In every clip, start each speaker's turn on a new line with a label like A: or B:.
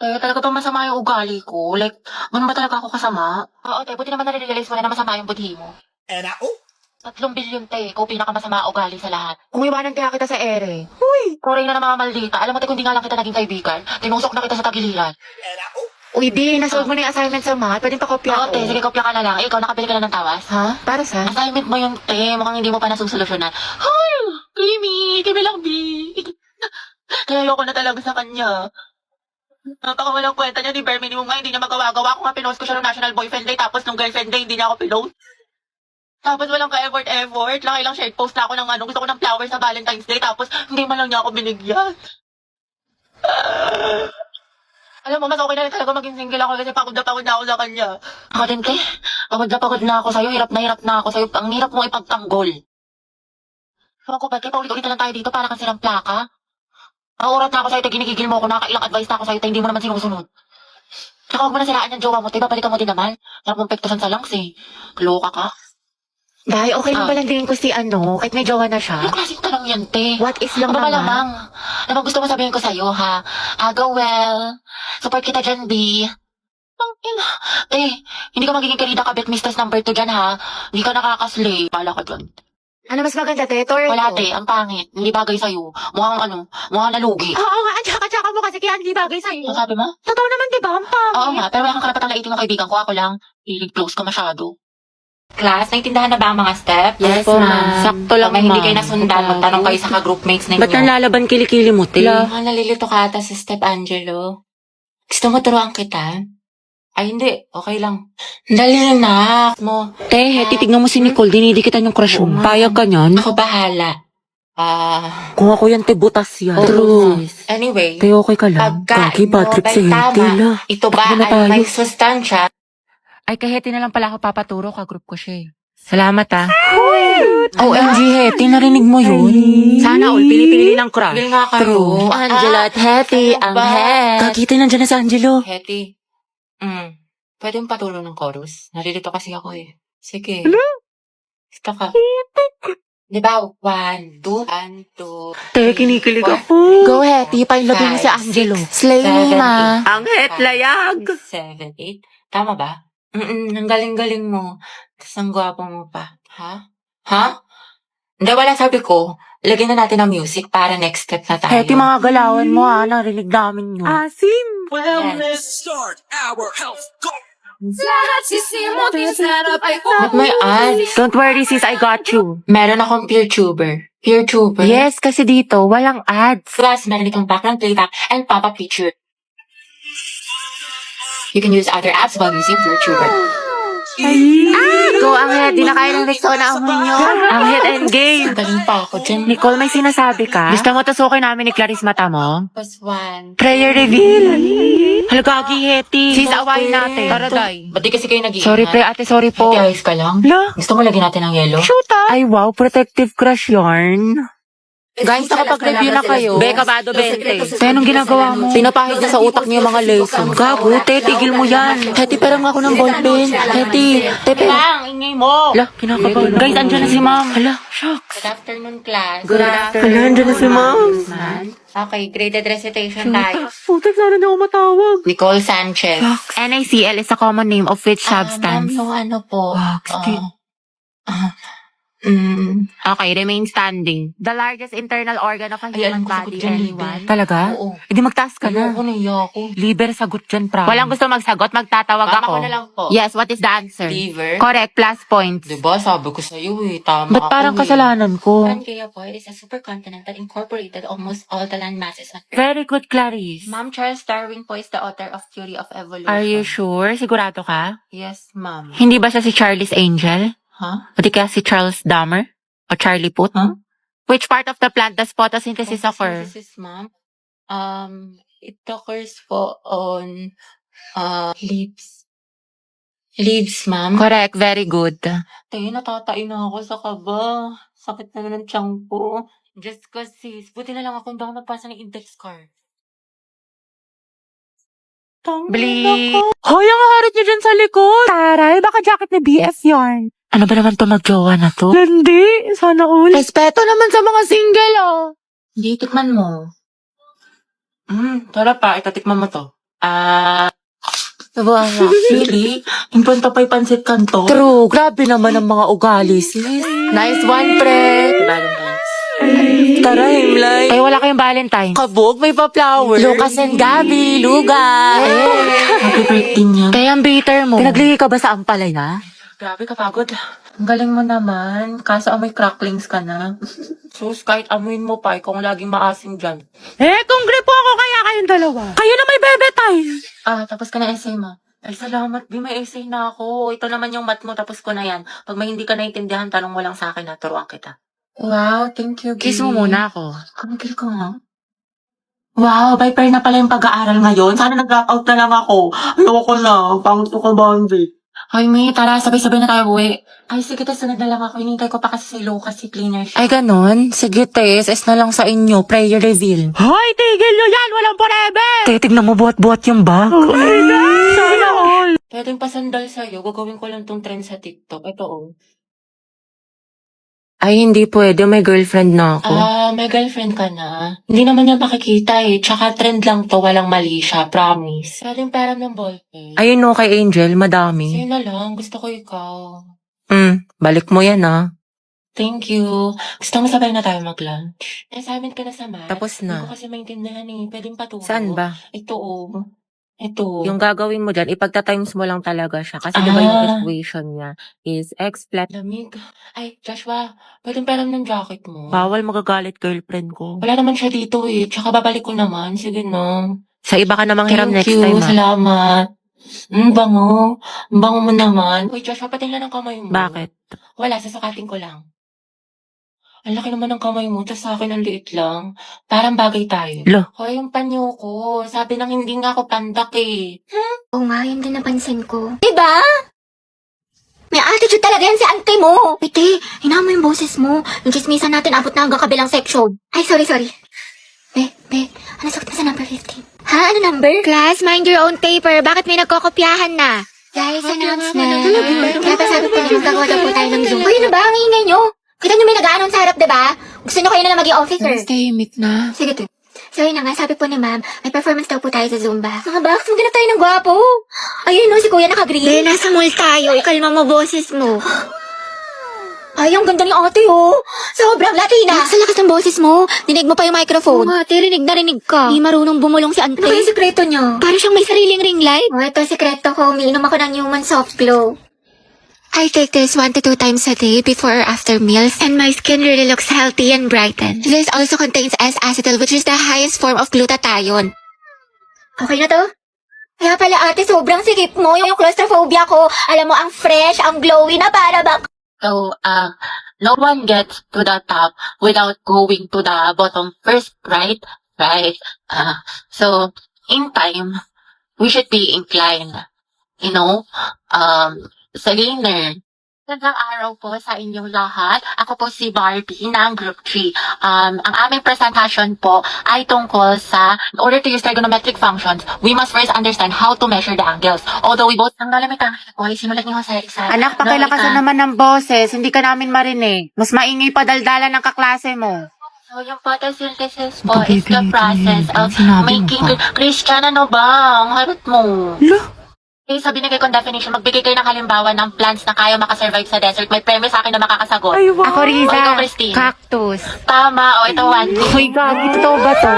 A: Kaya talaga bang masama yung ugali ko? Like, ganun ba talaga ako kasama? Oo, te, buti naman nare-realize mo na masama yung budhi mo. 3 bilyon, te. Ikaw pinakamasama ugali sa lahat. Kung iwanan kaya kita sa ere. Huy! Kuray na ng mga maldita. Alam mo, te, kung di nga lang kita naging kaibigan, tinusok na kita sa tagiliran.
B: Uy, di, nasolve mo na yung assignment sa math. Pwede pa kopya
A: Oo, te, sige, kopya ka na lang. Ikaw, nakabili ka na ng tawas?
B: Ha? Para sa?
A: Assignment mo yung te, mukhang hindi mo pa nasusolusyonan. Hoy! Kimi! Kimi lang, B! Kaya ayoko na talaga sa kanya. Napakawalang kwenta niya ni Bare Minimum nga, hindi niya magawa-gawa. Ako nga pinost ko siya ng National Boyfriend Day, tapos nung Girlfriend Day, hindi niya ako pinost. Tapos walang ka-effort. Laki lang share post na ako ng gusto ko ng flowers sa Valentine's Day, tapos hindi man lang niya ako binigyan. Alam mo, mas okay na rin talaga maging single ako kasi pagod na ako sa kanya. Ako din, te. Pagod na ako sa'yo. Hirap na ako sa'yo. Ang hirap mong ipagtanggol. Ewan ko ba, te, paulit-ulit na lang tayo dito para kasi ng plaka. Ang urat na ako sa'yo, te, ginigigil mo ako. Nakailang advice na ako sa'yo, te, hindi mo naman sinusunod. Tsaka huwag mo na siraan yung jowa mo, te. Babalikan mo din naman. Harap mong pektusan sa lungs, eh. Loka ka.
B: Dahil okay lang pala din ko si kahit may jowa na siya.
A: Anong klaseng tanong yan, te?
B: What is lang
A: Ano ba
B: naman?
A: malamang? Ano bang gusto mo sabihin ko sa'yo, ha? Go well. Support kita dyan, B. Ang ina. Hindi ka magiging karida kabit mistress number 2 dyan, ha? Hindi ka nakakaslay. Pala ka dyan.
B: Ano mas maganda, te? Torre
A: Wala, te. Ang pangit. Hindi bagay sa'yo. Mukhang nalugi.
B: Oo nga, tsaka mo kasi kaya hindi bagay sa'yo.
A: Ano sabi mo?
B: Totoo naman, di ba? Ang pangit.
A: Oo nga, pero wala kang karapatang laitin ng kaibigan ko. Ako lang. Close ka masyado. Class, naintindahan na ba ang mga steps?
B: Yes, ma'am.
A: Sakto lang, may hindi kayo nasundan. Magtanong kayo sa ka-groupmates ninyo.
B: Ba't nalalaban kilikili mo, te?
A: Nalilito ka ata sa step, Angelo. Gusto mo turuan kita? Ay, hindi. Okay lang. Dali na, mo.
B: Te, titignan mo si Nicole. Dinidikitan yung crush mo. Payag ka niyan?
A: Ako bahala.
B: Kung ako yan, te, butas yan.
A: True. Anyway,
B: Te, okay ka lang. Kaki, bad trip sa
A: tama. Ito ba
B: Takbo na
A: ay
B: tayo.
A: may sustansya?
B: Ay, kay Hetty na lang pala ako papaturo. Ka-group ko siya eh. Salamat ah. OMG, Hetty, narinig mo yun? Sana all, pili-pili ng crush.
A: Pili nga kayo.
B: True. Angela at Hetty,
A: ano
B: ang
A: ba?
B: het. Kakita nandiyan na sa Angelo.
A: Hetty. Pwede yung paturo ng chorus? Nalilito kasi ako eh. Sige. Gusto ka. Di ba? 1, 2, 1, 2.
B: Te, kinikilig ako. Go, Hetty, pailagay mo si Angelo. Slay me, ma. Ang het layag.
A: 7, 8. Tama ba? Ang galing-galing mo. Tapos ang gwapo mo pa. Ha? Hindi, wala sabi ko. Lagyan na natin ang music para next step na tayo.
B: Hetty, mga galawan mo ah. Narinig namin yun. Asim.
A: Yes.
C: Start our health goal.
A: Ba't may ads?
B: Don't worry, sis. I got you.
A: Meron akong PeerTuber. PeerTuber?
B: Yes, kasi dito, walang ads.
A: Plus, meron itong background playback and pop-up feature. You can use other apps while using PeerTuber.
B: Go, ang het. Di na kaya ng Rexona amoy nyo. Ang het endgame.
A: Galing pa ako dyan.
B: Nicole, may sinasabi ka? Gusto mo tusukin namin ni Clarice mata mo?
A: Plus 1.
B: Prayer reveal. Halagagi, Hetty. Sis, awayin natin. Tara, day.
A: Ba't di kasi kayo nag-iingat?
B: Sorry, pre, ate, sorry po.
A: Ate, ayos ka lang?
B: La,
A: Gusto mo lagyan natin ng yellow?
B: shoot ah. Ay, wow, protective crush yarn. Guys, nakapag-review na kayo. Beka, Bado 20. Kaya anong ginagawa mo? Pinapahid niya sa utak niyo yung mga lesson. Gago, te, tigil mo yan. Hetty, perang ako ng ballpen. Hetty, te,
A: Lang, ingay mo!
B: Hala, kinakabahan. Guys, andyan na si ma'am. Hala, shucks.
A: Good afternoon, class.
B: Good afternoon. Hala, andyan na si ma'am.
A: Okay, graded recitation tayo.
B: Putek, sana na ako matawag.
A: Nicole Sanchez.
B: NaCl is a common name of which substance?
A: So ano po?
B: Okay, remain standing. The largest internal organ of a
A: Ay,
B: human
A: alam ko sagot
B: body.
A: dyan,
B: Anyone?
A: liver.
B: Talaga?
A: Oo.
B: Hindi magtaas ka na.
A: Ayoko, naiya ako.
B: Liver, sagot dyan, promise. Walang gusto magsagot, magtatawag
A: Mama
B: ako.
A: ko na lang po.
B: Yes, what is the answer?
A: Liver.
B: Correct, plus points.
A: Diba, sabi ko sa'yo eh. Tama
B: Ba't parang
A: ako
B: kasalanan ko?
A: Pangea po is a supercontinent that incorporated almost all the land masses on Earth.
B: Very good, Clarice.
A: Ma'am, Charles Darwin po is the author of Theory of Evolution.
B: Are you sure? Sigurado ka?
A: Yes, ma'am.
B: Hindi ba siya si Charlie's Angel?
A: Huh?
B: O di kaya si Charles Dahmer? O Charlie Puth?
A: Huh?
B: Which part of the plant does photosynthesis occur?
A: Photosynthesis, ma'am. It occurs po on leaves. Leaves, ma'am.
B: Correct, very good.
A: Tayo, natatain na ako sa kaba. Sakit na ng tiyan ko. Just kasi, buti na lang ako hindi ako nagpasa ng index card.
B: Bleep. Hoy, ang harit niyo dyan sa likod. Taray, baka jacket ni BF yarn. Ano ba naman to magjowa na to? Hindi, sana all. Respeto naman sa mga single, oh.
A: Hindi, tikman mo. Tara pa, itatikman mo to.
B: Diba?
A: Really? Impanta pa'y pansit kanto?
B: True, grabe naman ang mga ugali, sis. Nice one, pre.
A: Valentine's.
B: Tara, Himlay. Ay, wala kayong Valentine. Kabog, may pa-flower. Lucas and Gabi, luga.
A: Happy birthday niya.
B: Kaya ang bitter mo. Pinaglihi ka ba sa ampalaya?
A: Grabe kapagod. Ang galing mo naman. Kaso amoy cracklings ka na. Sus, kahit amuin mo pa, kung laging maasim dyan.
B: Kung gripo ako, kaya kayong dalawa. Kayo na may bebe tayo.
A: Tapos ka na essay mo. Ay, salamat. Di may essay na ako. Ito naman yung math mo, tapos ko na yan. Pag may hindi ka naintindihan, tanong mo lang sa akin na turuan kita. Wow, thank you,
B: Kiss mo muna ako.
A: Kamigil ka nga. Wow, by pair na pala yung pag-aaral ngayon. Sana nag-drop out na lang ako. Ayoko na. Pangit ko ka, Bambi. Hoy, May, tara, sabay-sabay na tayo uwi. Ay, sige, sunod na lang ako. Hinintay ko pa kasi si Lucas, si cleaner siya.
B: Ay, ganon? Sige, te, SS na lang sa inyo. Prayer reveal. Hoy, tigil nyo yan! Walang forever! Te, tignan mo buhat-buhat yung bag. Sana all.
A: Pwedeng pasandal sa'yo. Gagawin ko lang tong trend sa TikTok. Ito, oh.
B: Ay, hindi pwede. May girlfriend na ako.
A: May girlfriend ka na. Hindi naman niya makikita eh. Tsaka trend lang to. Walang mali siya. Promise. Pwedeng pera ng ballpen.
B: Ayun no, kay Angel, madami.
A: Sa'yo na lang. Gusto ko ikaw.
B: Balik mo yan
A: Thank you. Gusto mo sabay na tayo mag-lunch? Assignment ka na sa math.
B: Tapos
A: Hindi
B: na.
A: ko kasi maintindihan eh. Pwedeng paturo.
B: Saan ba?
A: Ito, oh. Ito.
B: Yung gagawin mo dyan, ipagta-times mo lang talaga siya. Kasi diba yung equation niya is x plus.
A: Lamig. Ay, Joshua. Pwedeng pera ng jacket mo.
B: Bawal magagalit girlfriend ko.
A: Wala naman siya dito eh. Tsaka babalik ko naman. Sige na.
B: Sa iba ka namang hiram
A: Thank
B: next
A: you.
B: time
A: Salamat. Bango. Ang bango mo naman. Uy, Joshua, patingnan ng kamay mo.
B: Bakit?
A: Wala, sasukatin ko lang. Ang laki naman ng kamay mo, tas sa akin ang liit lang. Parang bagay tayo.
B: Lo.
A: Hoy, yung panyo ko. Sabi nang hindi nga ako pandak eh.
D: Oo nga, yun din napansin ko. Diba? May attitude talaga yan si auntie mo. Piti, hinama mo yung boses mo. Yung chismisan natin abot na hanggang kabilang section. Ay, sorry. Be, ano sakit mo sa number 15? Ha? Ano number? Class, mind your own paper. Bakit may nagkokopyahan na? Guys, announcement. Kaya pa sabi ko na magagawa daw po tayo ng Zoom. Uy, ano ba? Ang ingay nyo. Kita nyo may nag-aanon sa harap, diba? Gusto nyo kayo na lang maging officer.
B: Tahimik na.
D: Sige, to. So, yun na nga, sabi po ni ma'am, may performance daw po tayo sa Zumba. Mga box, maghanap tayo ng gwapo. Ayun no, si kuya naka-green. Be, nasa mall tayo. Ikalma mo boses mo. Ay, ang ganda ni ate, oh. Sobrang Latina. Sa lakas ng boses mo, dinig mo pa yung microphone. Oo, ate, rinig na rinig ka. Di marunong bumulong si ante. Ano yung sekreto niya? Para siyang may sariling ring light. Oh, ito sekreto ko. Umiinom ako ng Human Soft Glow. I take this 1 to 2 times a day before or after meals, and my skin really looks healthy and brightened. This also contains S-acetyl, which is the highest form of glutathione. Okay na to? Kaya pala ate, sobrang sikip mo. Yung claustrophobia ko, alam mo, ang fresh, ang glowy na para bang...
A: So, no one gets to the top without going to the bottom first, right? Right. So, in time, we should be inclined, sa learner. Magandang araw po sa inyong lahat. Ako po si Barbie ng Group 3. Ang aming presentation po ay tungkol sa, in order to use trigonometric functions, we must first understand how to measure the angles. Although we both... Ang lalamig ka. Okay, simulat niyo sa isa.
B: Anak, pakilakasan naman ng boses. Hindi ka namin marinig. Mas maingay pa daldalan ng kaklase mo.
A: So, yung photosynthesis po is the process of
B: Sinabi mo
A: making...
B: pa.
A: Christian, ano ba? Ang harot mo.
B: Lo?
A: Okay, sa binigay kong definition, magbigay kayo ng halimbawa ng plants na kaya makasurvive sa desert. May premyo sa akin na makakasagot.
B: Ako, Riza.
A: O, ikaw, Christine.
B: Cactus.
A: Tama. O, ito, one.
B: Uy, gagi. Totoo ba to?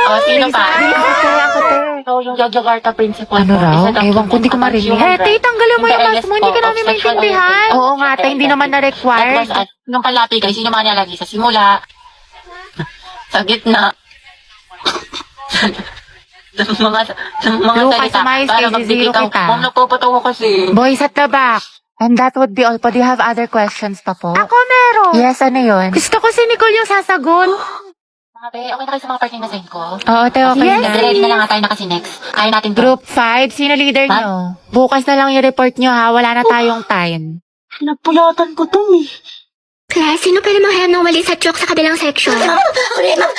A: O, sino pa?
B: Ako, te.
A: So, yung Yogyakarta principle
B: Ano
A: po,
B: raw?
A: is a document
B: Ewan ko, hindi ko
A: about
B: marinig.
A: human
B: Te,
A: rights.
B: tanggalin mo yung
A: The
B: mask mo. Hindi ka
A: earliest
B: namin
A: form of sexual
B: maintindihan.
A: orientation.
B: Oo nga, te. Hindi naman na-required.
A: That was yung kalapi, guys. Sino mga nilalagay sa simula? Sa gitna. ng mga
B: Lucas,
A: salita.
B: umayos
A: Para
B: kayo,
A: magbigay
B: zero
A: ka.
B: kita.
A: Ma'am, nagpapato ko kasi.
B: Boys at the back. And that would be all po. Do you have other questions pa po? Ako meron. Yes, ano yun? Gusto ko si Nicole yung sasagot.
A: Mga be, okay na kayo sa mga partner na send ko?
B: Oo, te, okay na.
A: Ready na lang nga tayo na kasi next. Kaya natin to.
B: Group 5, sino leader
A: Ma'am?
B: nyo? Bukas na lang yung report nyo ha. Wala na tayong time.
A: Napulatan ko to eh.
D: Class, sino pwede manghayam ng wali sa chok sa kabilang section? Ma'am, ako na yun, ma'am.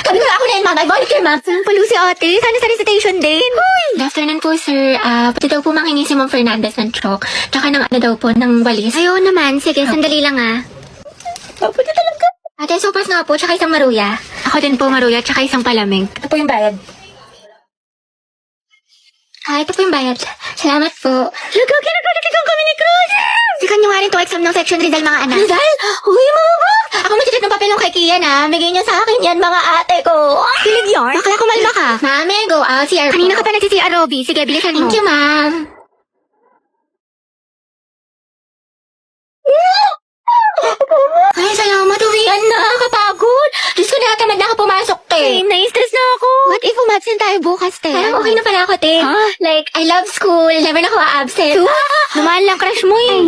D: Kami na ako na yun, ma'am. I volunteer, ma'am. Saan palo si ate? Sana sa recitation din. Good afternoon po, sir. Pwede daw po manghingi si Ma'am Fernandez ng chok. Tsaka ng ano daw po, ng walis. Ayaw naman. Sige, sandali lang Pwede talaga. Ate, sopas nga po, tsaka isang maruya. Ako din po maruya, tsaka isang palamig. Ito po yung bayad. Ito po yung bayad. Salamat po. Nagkakita kami ni Cruz! Sikan nyo nga rin to exam ng section Rizal, mga anak. Rizal? Uy, mga bak! Ako matitip ng papel ng kay Kian, ha? Bigay niya sa akin yan, mga ate ko. Kilig yarn? Bakla, kumalma ka. Mami, go out. CR po. Kanina ka pa nagsi-CR, Robby. Sige, bilisan mo. Thank you, ma'am. Ay, salamat. Uwian na. Kapagod. Diyos ko, nakatamad na ako pumasok, te. Same, na-stress na ako. What if umabsent tayo bukas, te? Parang okay na pala ako, te. Like, I love school. Never na ako absent. Naman lang crush mo, eh.